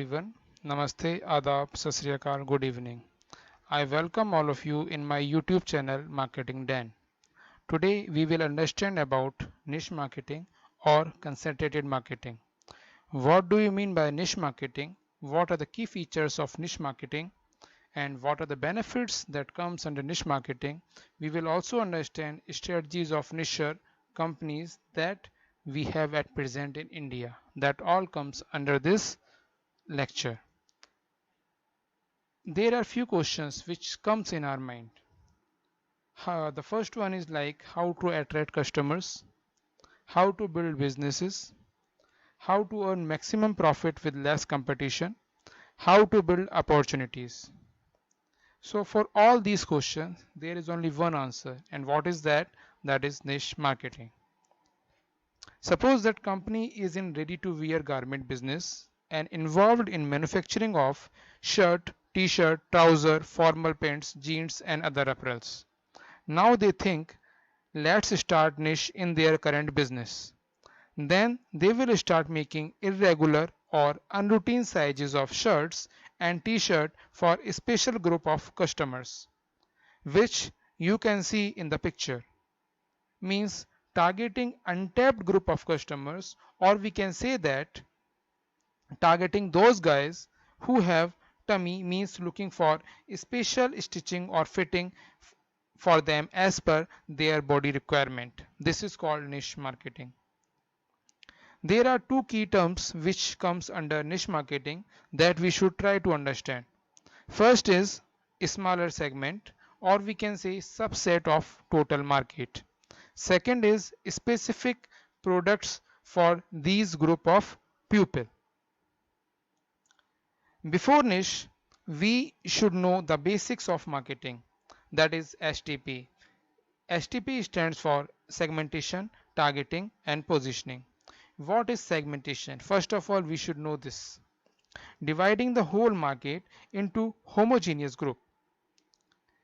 everyone. Namaste, Adab, Sat Sri Akal, good evening. I welcome all of you in my YouTube channel Marketing Dan. Today we will understand about niche marketing or concentrated marketing. What do you mean by niche marketing? What are the key features of niche marketing? And what are the benefits that comes under niche marketing? We will also understand strategies of niche companies that we have at present in India. That all comes under this lecture. There are few questions which comes in our mind. The first one is like how to attract customers, how to build businesses, how to earn maximum profit with less competition, how to build opportunities. So for all these questions, there is only one answer. And what is that? That is niche marketing. Suppose that company is in ready to wear garment business and involved in manufacturing of shirt, t-shirt, trouser, formal pants, jeans and other apparels. Now they think, let's start niche in their current business. Then they will start making irregular or unroutine sizes of shirts and t-shirt for a special group of customers, which you can see in the picture. Means targeting untapped group of customers, or we can say that targeting those guys who have tummy, means looking for special stitching or fitting for them as per their body requirement. This is called niche marketing. There are two key terms which comes under niche marketing that we should try to understand. First is a smaller segment, or we can say subset of total market. Second is specific products for these group of people. Before niche, we should know the basics of marketing, that is STP. STP stands for segmentation, targeting and positioning. What is segmentation? First of all, we should know this. Dividing the whole market into homogeneous group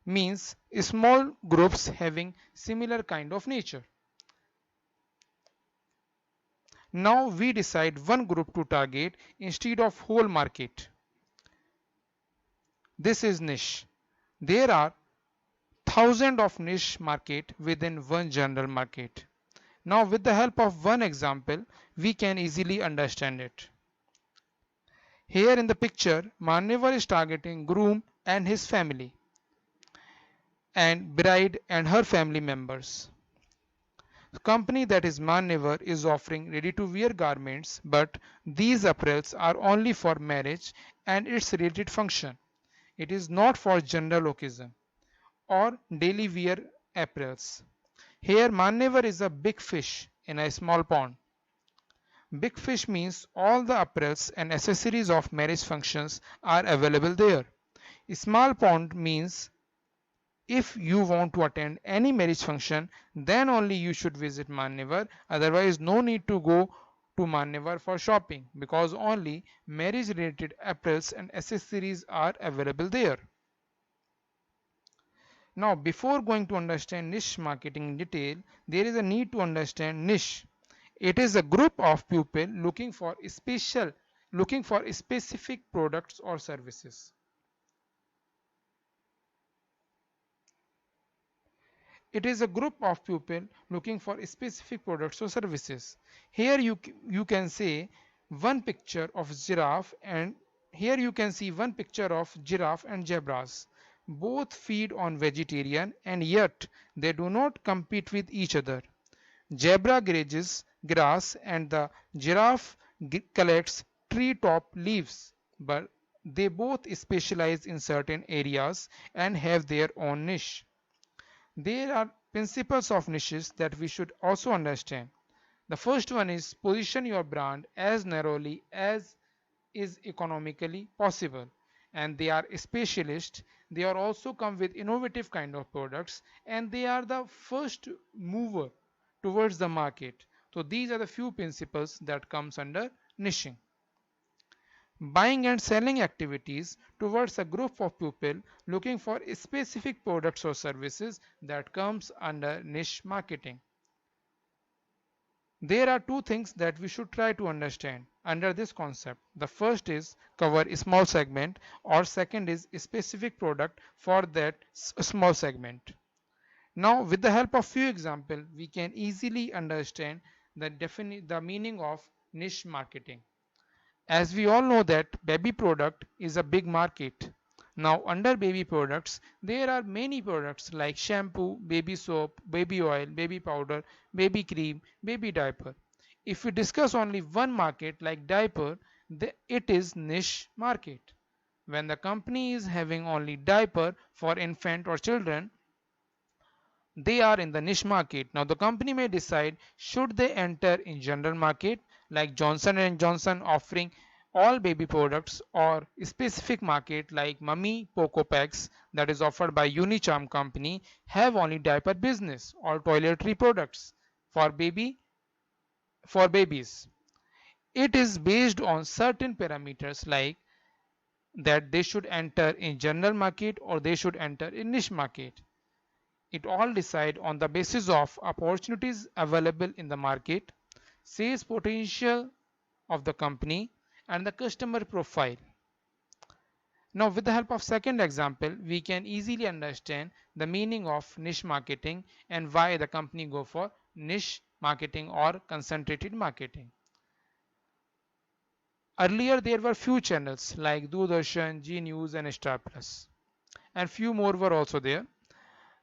means small groups having similar kind of nature. Now we decide one group to target instead of whole market. This is niche. There are thousands of niche market within one general market. Now with the help of one example, we can easily understand it. Here in the picture, Manyavar is targeting groom and his family and bride and her family members. The company that is Manyavar is offering ready-to-wear garments, but these apparels are only for marriage and its related function. It is not for general occasion or daily wear apparels. Here Manyavar is a big fish in a small pond. Big fish means all the apparels and accessories of marriage functions are available there. Small pond means if you want to attend any marriage function, then only you should visit Manyavar. Otherwise, no need to go to Manyavar for shopping because only marriage related apparels and accessories are available there. Now, before going to understand niche marketing in detail, there is a need to understand niche. It is a group of people looking for specific products or services. It is a group of people looking for specific products or services. Here you can say one picture of giraffe, and here you can see one picture of giraffe and zebras. Both feed on vegetarian and yet they do not compete with each other. Zebra grazes grass and the giraffe collects tree top leaves, but they both specialize in certain areas and have their own niche. There are principles of niches that we should also understand. The first one is position your brand as narrowly as is economically possible. And they are specialists. They are also come with innovative kind of products and they are the first mover towards the market. So these are the few principles that comes under niching. Buying and selling activities towards a group of people looking for specific products or services that comes under niche marketing. There are two things that we should try to understand under this concept. The first is cover a small segment, or second is a specific product for that small segment. Now with the help of few examples we can easily understand the meaning of niche marketing. As we all know that baby product is a big market. Now under baby products there are many products like shampoo, baby soap, baby oil, baby powder, baby cream, baby diaper. If we discuss only one market like diaper, it is niche market. When the company is having only diaper for infant or children, they are in the niche market. Now the company may decide should they enter in general market like Johnson and Johnson offering all baby products, or specific market like Mummy Poco Packs that is offered by Unicharm company have only diaper business or toiletry products for babies. It is based on certain parameters like that they should enter in general market or they should enter in niche market. It all decide on the basis of opportunities available in the market, sales potential of the company, and the customer profile. Now with the help of second example, we can easily understand the meaning of niche marketing and why the company go for niche marketing or concentrated marketing. Earlier there were few channels like Doordarshan, G News and Star Plus, and few more were also there.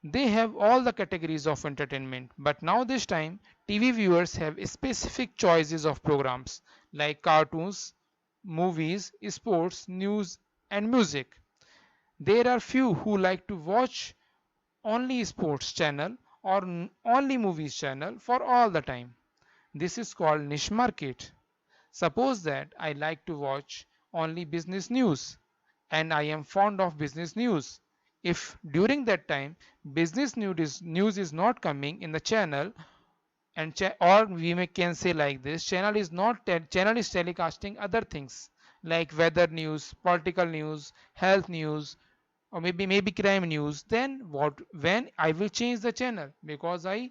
They have all the categories of entertainment, but now this time TV viewers have specific choices of programs like cartoons, movies, sports, news and music. There are few who like to watch only sports channel or only movies channel for all the time. This is called niche market. Suppose that I like to watch only business news and I am fond of business news. If during that time news is not coming in the channel, and or we can say like this, channel is telecasting other things like weather news, political news, health news, or maybe crime news, then what when I will change the channel because I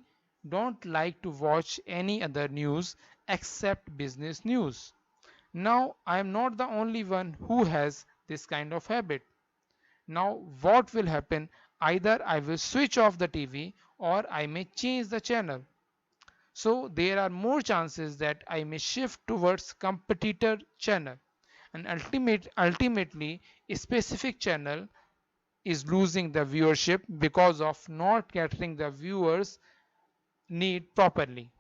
don't like to watch any other news except business news. Now I am not the only one who has this kind of habit. Now what will happen, either I will switch off the TV or I may change the channel. So there are more chances that I may shift towards competitor channel, and ultimately a specific channel is losing the viewership because of not catering the viewers need properly.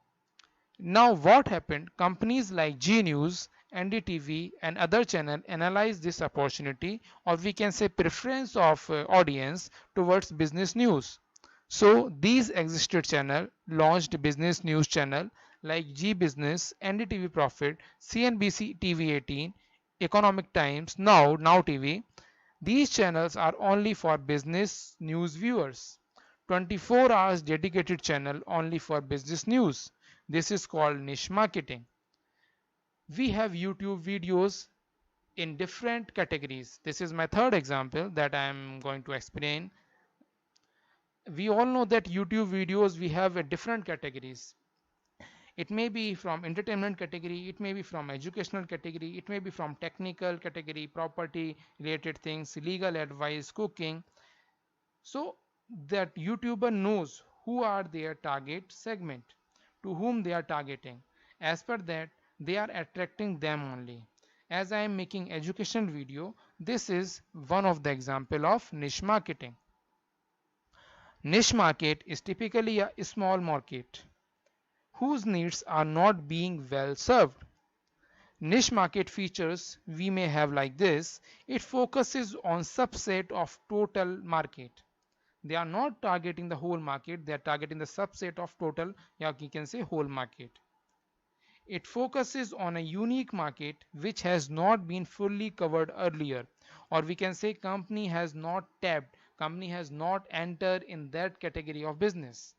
Now what happened, companies like G News, NDTV and other channel analyze this opportunity, or we can say preference of audience towards business news. So these existed channel launched business news channel like G Business, NDTV Profit, CNBC TV 18, Economic Times, Now TV. These channels are only for business news viewers. 24 hours dedicated channel only for business news. This is called niche marketing. We have YouTube videos in different categories. This is my third example that I am going to explain. We all know that YouTube videos we have a different categories. It may be from entertainment category, it may be from educational category, it may be from technical category, property related things, legal advice, cooking. So that YouTuber knows who are their target segment, to whom they are targeting. As per that, they are attracting them only. As I am making educational video, this is one of the example of niche marketing. Niche market is typically a small market whose needs are not being well served. Niche market features we may have like this. It focuses on subset of total market. They are not targeting the whole market, they are targeting the subset of total, yeah, you can say whole market. It focuses on a unique market which has not been fully covered earlier, or we can say company has not tapped, company has not entered in that category of business.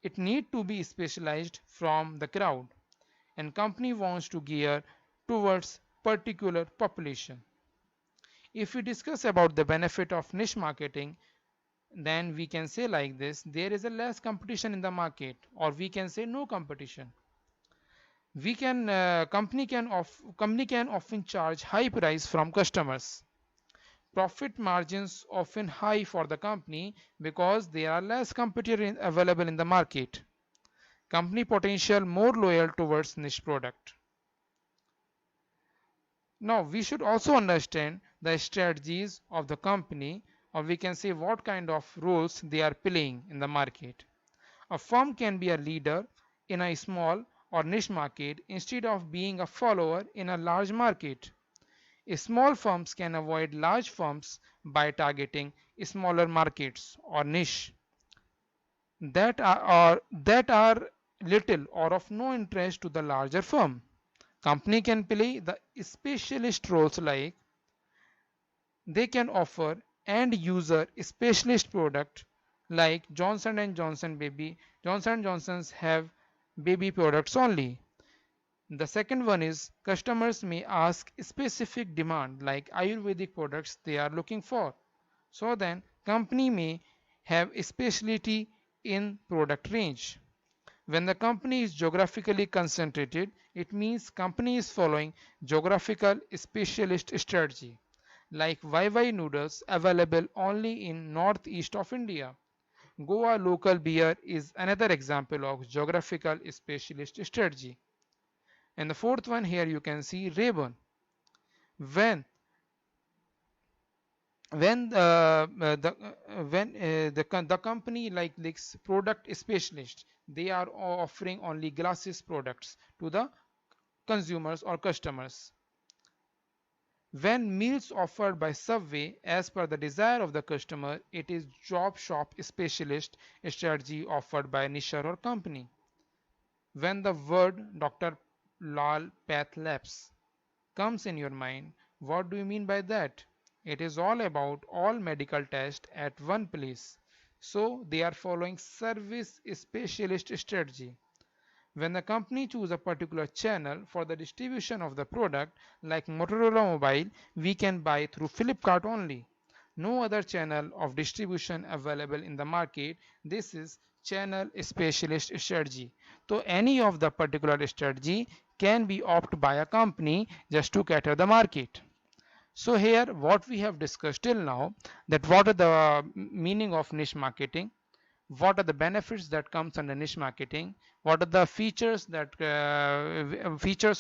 It need to be specialized from the crowd, and company wants to gear towards particular population. If we discuss about the benefit of niche marketing, then we can say like this: there is a less competition in the market, or we can say no competition. We can company can often charge high price from customers. Profit margins often high for the company because there are less competitor available in the market. Company potential more loyal towards niche product. Now we should also understand the strategies of the company, or we can say what kind of roles they are playing in the market. A firm can be a leader in a small or niche market instead of being a follower in a large market. Small firms can avoid large firms by targeting smaller markets or niche that are little or of no interest to the larger firm. Company can play the specialist roles, like they can offer end user specialist product like Johnson and Johnson baby. Johnson and Johnson's have baby products only. The second one is customers may ask specific demand like Ayurvedic products they are looking for. So then company may have a specialty in product range. When the company is geographically concentrated, it means company is following geographical specialist strategy, like YY noodles available only in northeast of India. Goa local beer is another example of geographical specialist strategy. And the fourth one here you can see Rayburn. When the company like product specialist, they are offering only glasses products to the consumers or customers. When meals offered by Subway as per the desire of the customer, it is job shop specialist strategy offered by Nishar or company. When the word Dr. Lal Path Labs comes in your mind, what do you mean by that? It is all about all medical tests at one place. So they are following service specialist strategy. When the company chooses a particular channel for the distribution of the product, like Motorola Mobile, we can buy through Flipkart only. No other channel of distribution available in the market. This is channel specialist strategy. So any of the particular strategy can be opted by a company just to cater the market. So here what we have discussed till now, that what are the meaning of niche marketing, what are the benefits that comes under niche marketing, what are the features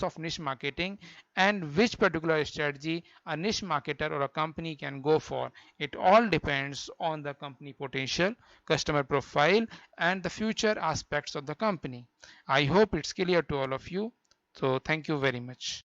of niche marketing, and which particular strategy a niche marketer or a company can go for. It all depends on the company potential, customer profile, and the future aspects of the company. I hope it's clear to all of you. So thank you very much.